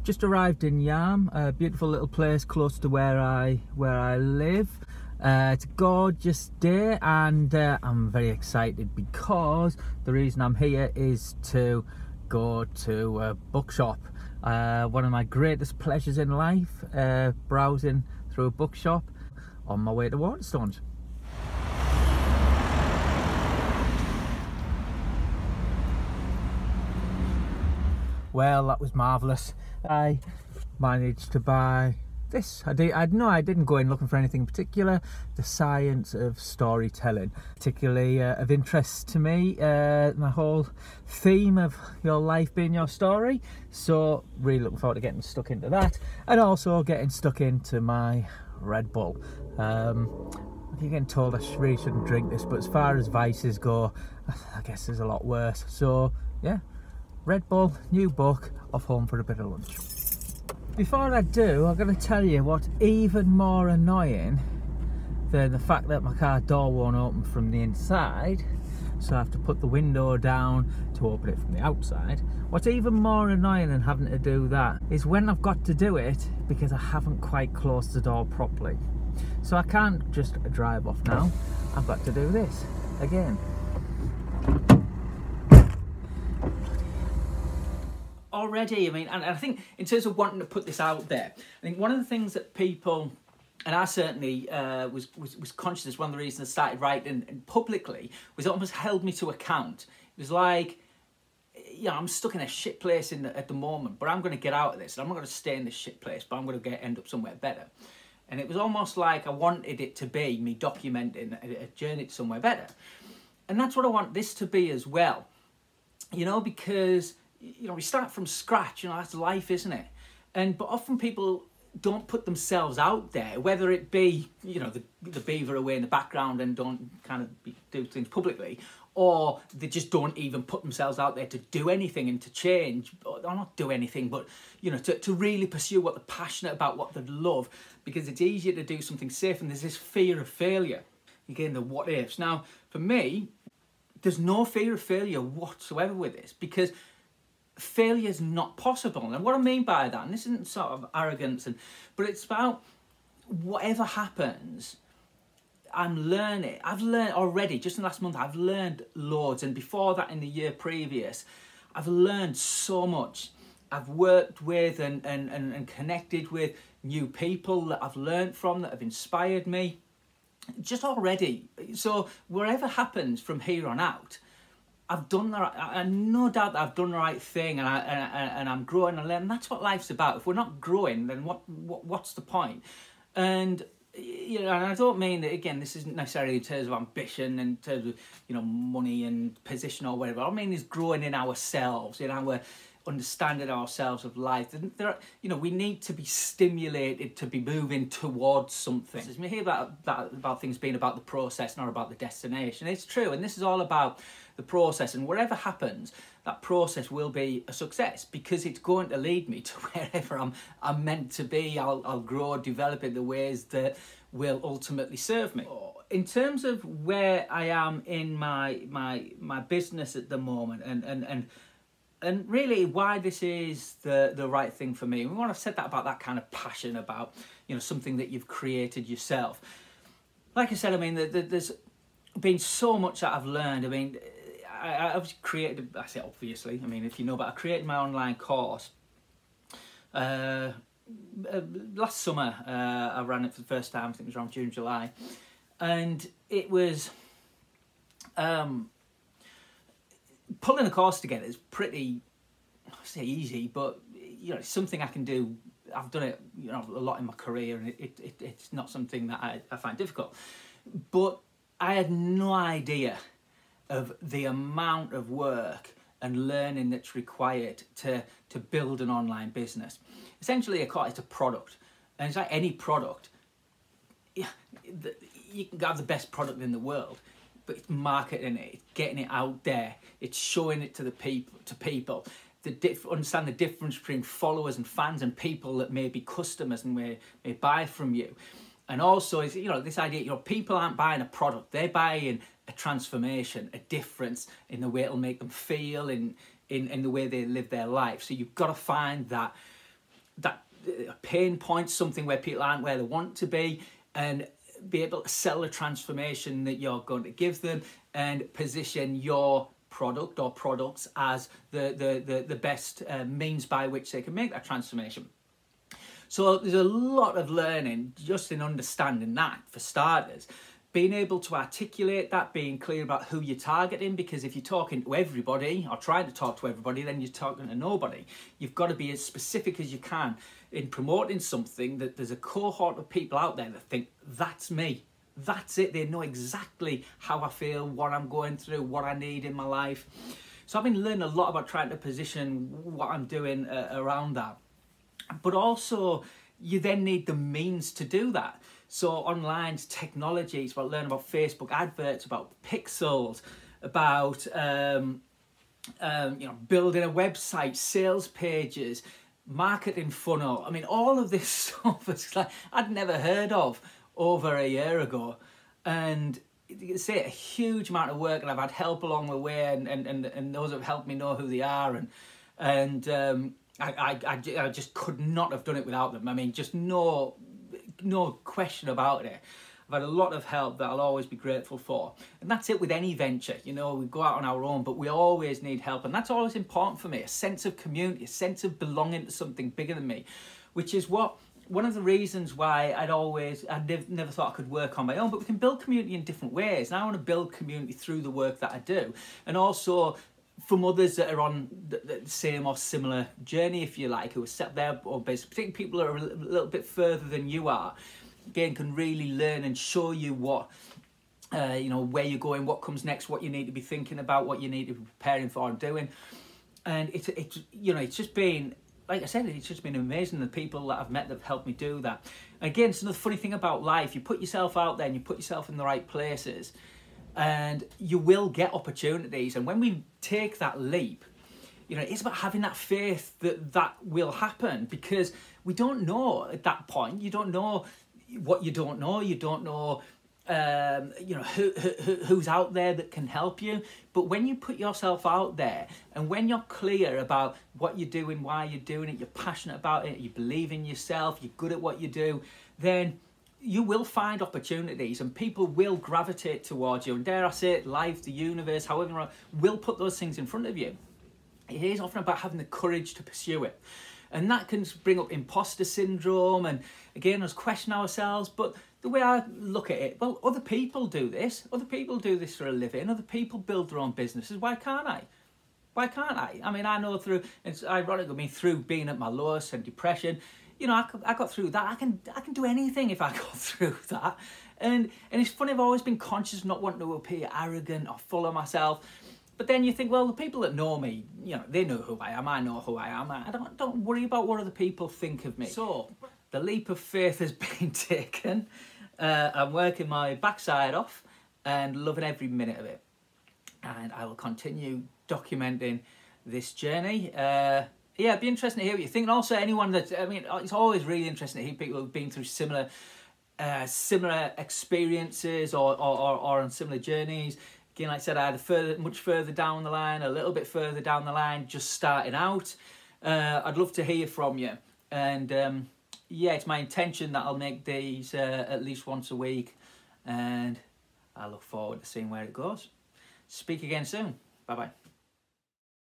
Just arrived in Yarm, a beautiful little place close to where I live. It's a gorgeous day, and I'm very excited because the reason I'm here is to go to a bookshop. One of my greatest pleasures in life, browsing through a bookshop on my way to Waterstones. Well, that was marvellous. I managed to buy this. I didn't go in looking for anything in particular. The science of storytelling, particularly of interest to me. My whole theme of your life being your story. So really looking forward to getting stuck into that, and also getting stuck into my Red Bull. You're getting told I really shouldn't drink this, but as far as vices go, I guess there's a lot worse. So yeah. Red Bull, new book, off home for a bit of lunch. Before I do, I'm going to tell you what's even more annoying than the fact that my car door won't open from the inside, so I have to put the window down to open it from the outside. What's even more annoying than having to do that is when I've got to do it because I haven't quite closed the door properly. So I can't just drive off now, I've got to do this again. Already, I mean, and I think in terms of wanting to put this out there, I think one of the things that people, and I certainly was conscious, as one of the reasons I started writing publicly, was it almost held me to account. It was like, yeah, I'm stuck in a shit place at the moment, but I'm going to get out of this. I'm not going to stay in this shit place, but I'm going to end up somewhere better. And it was almost like I wanted it to be me documenting a journey to somewhere better. And that's what I want this to be as well. You know, because we start from scratch, that's life, isn't it? But often people don't put themselves out there, whether it be, the beaver away in the background and don't kind of do things publicly, or they just don't even put themselves out there to do anything and to change, or not do anything, but, to really pursue what they're passionate about, what they love, because it's easier to do something safe, and there's this fear of failure. Again, the what ifs. Now, for me, there's no fear of failure whatsoever with this, because failure is not possible. And what I mean by that, and this isn't sort of arrogance, but it's about whatever happens, I'm learning. I've learned already, just in the last month, I've learned loads. And before that, in the year previous, I've learned so much. I've worked with and connected with new people that I've learned from, that have inspired me, just already. So whatever happens from here on out, I've done the right, and no doubt that I've done the right thing, and I'm growing and learning. That's what life's about. If we're not growing, then what's the point? And and I don't mean that, again, this isn't necessarily in terms of ambition, in terms of money and position or whatever. I mean is growing in ourselves, in our understanding ourselves of life. We need to be stimulated to be moving towards something. We hear about things being about the process, not about the destination. It's true, and this is all about the process, and whatever happens, that process will be a success, because it's going to lead me to wherever I'm meant to be. I'll grow, develop in the ways that will ultimately serve me. In terms of where I am in my business at the moment, and really why this is the right thing for me. And when I've said that about that kind of passion about, something that you've created yourself. Like I said, I mean, there's been so much that I've learned. I mean, I've created, I say obviously, I mean, if you know, but I created my online course. Last summer, I ran it for the first time. I think it was around June, July. And it was, pulling a course together is pretty, I say easy, but it's something I can do. I've done it, a lot in my career, and it's not something that I find difficult. But I had no idea of the amount of work and learning that's required to build an online business. Essentially, it's a product, and it's like any product. You can have the best product in the world, but it's marketing it, it's getting it out there, it's showing it to the people. Understand the difference between followers and fans and people that may be customers and may buy from you. And also, is this idea, people aren't buying a product, they're buying a transformation, a difference in the way it'll make them feel, in the way they live their life. So you've got to find that pain point, something where people aren't where they want to be, and be able to sell the transformation that you're going to give them, and position your product or products as the best means by which they can make that transformation. So there's a lot of learning just in understanding that, for starters. Being able to articulate that, being clear about who you're targeting, because if you're talking to everybody or trying to talk to everybody, then you're talking to nobody. You've got to be as specific as you can in promoting something that there's a cohort of people out there that think, that's me, that's it. They know exactly how I feel, what I'm going through, what I need in my life. So I've been learning a lot about trying to position what I'm doing around that. But also, you then need the means to do that. So online technology, it's about learning about Facebook adverts, about pixels, about building a website, sales pages, marketing funnel. I mean, all of this stuff is like I'd never heard of over a year ago, and you can say a huge amount of work, and I've had help along the way, and those have helped me know who they are, and I just could not have done it without them. I mean, just no question about it. I've had a lot of help that I'll always be grateful for. And that's it with any venture. You know, we go out on our own, but we always need help. And that's always important for me, a sense of community, a sense of belonging to something bigger than me, which is one of the reasons why I never thought I could work on my own. But we can build community in different ways. And I want to build community through the work that I do. And also from others that are on the same or similar journey, if you like, who are set there, or particularly people that are a little bit further than you are, again, can really learn and show you what, where you're going, what comes next, what you need to be thinking about, what you need to be preparing for and doing. And it's just been, like I said, it's just been amazing, the people that I've met that have helped me do that. And again, it's another funny thing about life. You put yourself out there and you put yourself in the right places, and you will get opportunities. And when we take that leap, it's about having that faith that will happen, because we don't know at that point. You don't know what you don't know. You don't know, who's out there that can help you. But when you put yourself out there, and when you're clear about what you're doing, why you're doing it, you're passionate about it, you believe in yourself, you're good at what you do, then you will find opportunities, and people will gravitate towards you. And dare I say it, life, the universe, however, will put those things in front of you. It is often about having the courage to pursue it. And that can bring up imposter syndrome, and again, us question ourselves. But the way I look at it, well, other people do this. Other people do this for a living. Other people build their own businesses. Why can't I? Why can't I? I mean, I know it's ironic, through being at my lowest and depression, I got through that. I can do anything if I got through that. And it's funny, I've always been conscious of not wanting to appear arrogant or full of myself. But then you think, well, the people that know me, they know who I am. I know who I am. I don't worry about what other people think of me. So the leap of faith has been taken. I'm working my backside off and loving every minute of it. And I will continue documenting this journey. Yeah, it'd be interesting to hear what you think. And also anyone that, it's always really interesting to hear people who've been through similar experiences or on similar journeys. Again, like I said, I had much further down the line, a little bit further down the line, just starting out. I'd love to hear from you. And yeah, it's my intention that I'll make these at least once a week. And I look forward to seeing where it goes. Speak again soon. Bye-bye.